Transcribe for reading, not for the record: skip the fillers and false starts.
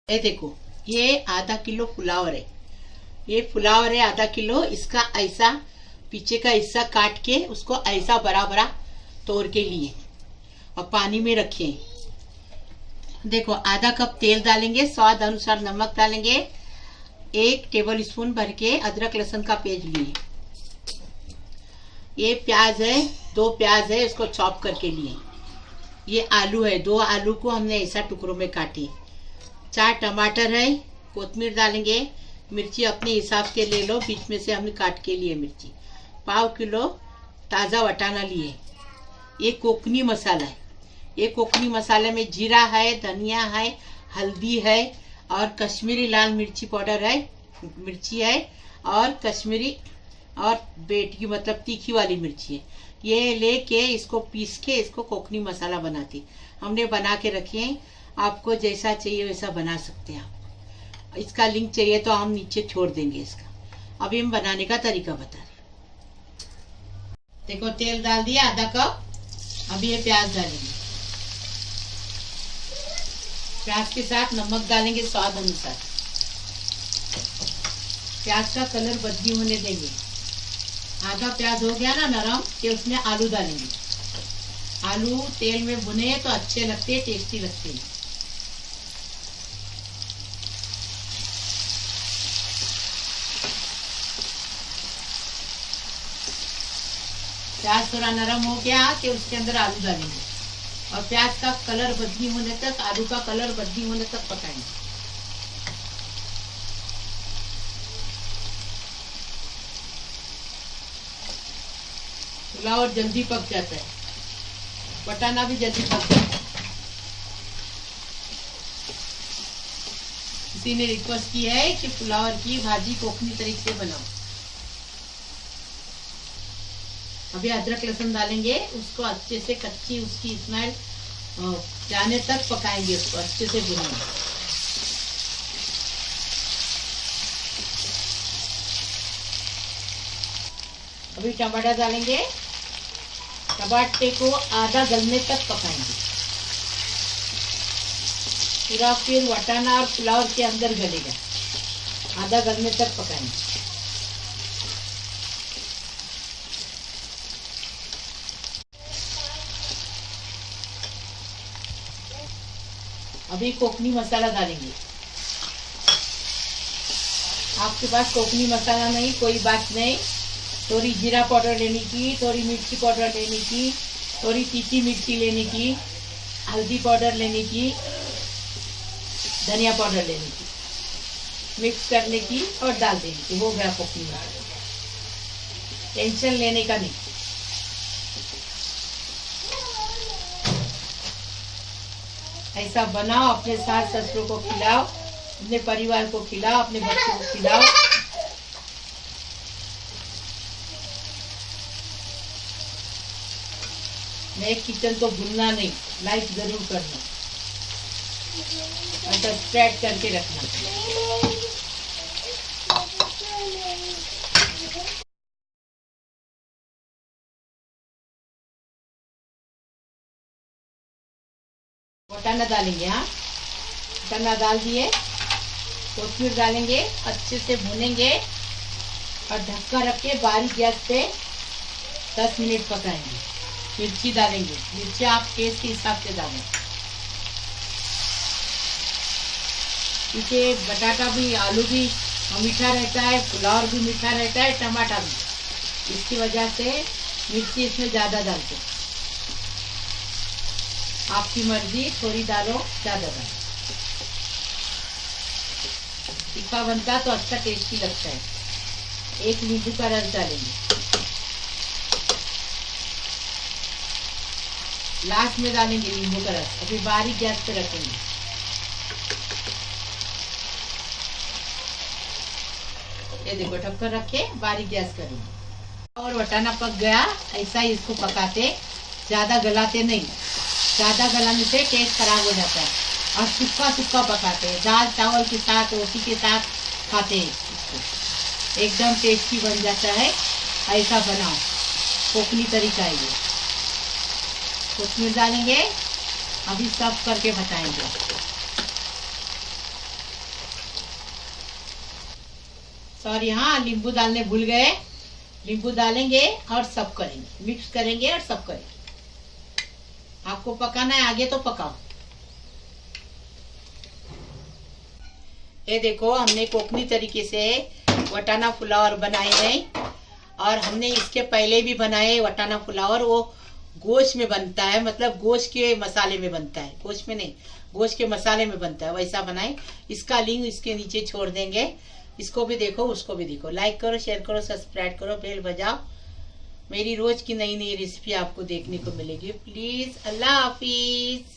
ये देखो, ये आधा किलो फुलावर है। ये फुलावर है आधा किलो। इसका ऐसा पीछे का हिस्सा काट के उसको ऐसा बड़ा बड़ा तोड़ के लिए और पानी में रखे। देखो, आधा कप तेल डालेंगे, स्वाद अनुसार नमक डालेंगे, 1 टेबल स्पून भर के अदरक लहसुन का पेस्ट लिए। ये प्याज है, 2 प्याज है, इसको चॉप करके लिए। ये आलू है, 2 आलू को हमने ऐसा टुकड़ों में काटे। 4 टमाटर है, कोतमीर डालेंगे, मिर्ची अपने हिसाब से ले लो, बीच में से हमने काट के लिए मिर्ची। 1/2 किलो ताज़ा वटाना लिए। ये कोकनी मसाला है। ये कोकनी मसाले में जीरा है, धनिया है, हल्दी है और कश्मीरी लाल मिर्ची पाउडर है, मिर्ची है और कश्मीरी और बेटकी मतलब तीखी वाली मिर्ची है। ये लेके इसको पीस के इसको कोकनी मसाला बनाती हमने बना के रखे हैं। आपको जैसा चाहिए वैसा बना सकते हैं आप। इसका लिंक चाहिए तो हम नीचे छोड़ देंगे इसका। अभी हम बनाने का तरीका बता रहे। देखो, तेल डाल दिया आधा कप। अभी ये प्याज डालेंगे। प्याज के साथ नमक डालेंगे स्वाद अनुसार। प्याज का कलर बदली होने देंगे। आधा प्याज हो गया ना नरम, कि उसमें आलू डालेंगे। आलू तेल में भुने तो अच्छे लगते हैं, टेस्टी लगते हैं। प्याज थोड़ा नरम हो गया कि उसके अंदर आलू डालेंगे और प्याज का कलर बदली होने तक, आलू का कलर बदली होने तक पकाएंगे। पुलाव जल्दी पक जाता है, बटाना भी जल्दी पक जाता है। किसी ने रिक्वेस्ट की है कि पुलाव की भाजी कोकनी तरीके से बनाओ। अभी अदरक लहसुन डालेंगे, उसको अच्छे से कच्ची उसकी स्मेल जाने तक पकाएंगे, उसको अच्छे से भूनेंगे। अभी टमाटर डालेंगे। टमाटे को आधा गलने तक पकाएंगे पूरा, फिर वटाना और पुलाव के अंदर गलेगा। आधा गलने तक पकाएंगे। अभी कोकनी मसाला डालेंगे। आपके पास कोकनी मसाला नहीं, कोई बात नहीं। थोड़ी जीरा पाउडर लेने की, थोड़ी मिर्ची पाउडर लेने की, थोड़ी तीखी मिर्ची लेने की, हल्दी पाउडर लेने की, धनिया पाउडर लेने की, मिक्स करने की और डाल देने की। हो गया कोकनी मसाला। टेंशन लेने का नहीं। ऐसा बनाओ, अपने सास ससुरों को खिलाओ, अपने परिवार को खिलाओ, अपने बच्चों को खिलाओ। नए किचन को भूलना नहीं, लाइक जरूर करना और सब्सक्राइब करके रखना। वटाना डालेंगे। हाँ, वटाना डाल दिए। कोथिंबीर डालेंगे, अच्छे से भूनेंगे और ढक्का रख के बारीक गैस पे 10 मिनट पकाएंगे। मिर्ची डालेंगे, मिर्ची आप टेस्ट के हिसाब से डालें। क्योंकि बटाटा भी, आलू भी मीठा रहता है, पुलाव भी मीठा रहता है, टमाटर भी। इसकी वजह से मिर्ची इसमें ज़्यादा डालते हैं। आपकी मर्जी, थोड़ी डालो, ज़्यादा डालो। तीखा बनता तो अच्छा टेस्टी लगता है। 1 नींबू का रस डालेंगे। लास्ट में डालेंगे नींबू का रस। अभी बारीक गैस पे रखेंगे। ये देखो, ढक्कन रख के बारीक गैस करेंगे। और वटाना पक गया, ऐसा ही इसको पकाते, ज्यादा गलाते नहीं। ज्यादा गलाने से टेस्ट खराब हो जाता है। और सूखा सूखा पकाते हैं, दाल चावल के साथ, रोटी के साथ खाते हैं इसको। एकदम टेस्टी बन जाता है। ऐसा बनाओ, कोकनी तरीका है ये। कोथिंबीर डालेंगे। अभी सर्व करके बताएंगे। सॉरी, हाँ नींबू डालने भूल गए। नींबू डालेंगे और सब करेंगे, मिक्स करेंगे और सब करेंगे। आपको पकाना है आगे तो पकाओ। ये देखो हमने कोकनी तरीके से वटाना पुलाव बनाए हैं, और हमने इसके पहले भी बनाए वटाना पुलाव। वो गोश्त में बनता है, मतलब गोश्त के मसाले में बनता है, गोश्त में नहीं, गोश्त के मसाले में बनता है, वैसा बनाए। इसका लिंक इसके नीचे छोड़ देंगे। इसको भी देखो, उसको भी देखो। लाइक करो, शेयर करो, सब्सक्राइब करो, बेल बजाओ। मेरी रोज की नई नई रेसिपी आपको देखने को मिलेगी। प्लीज, अल्लाह हाफिज।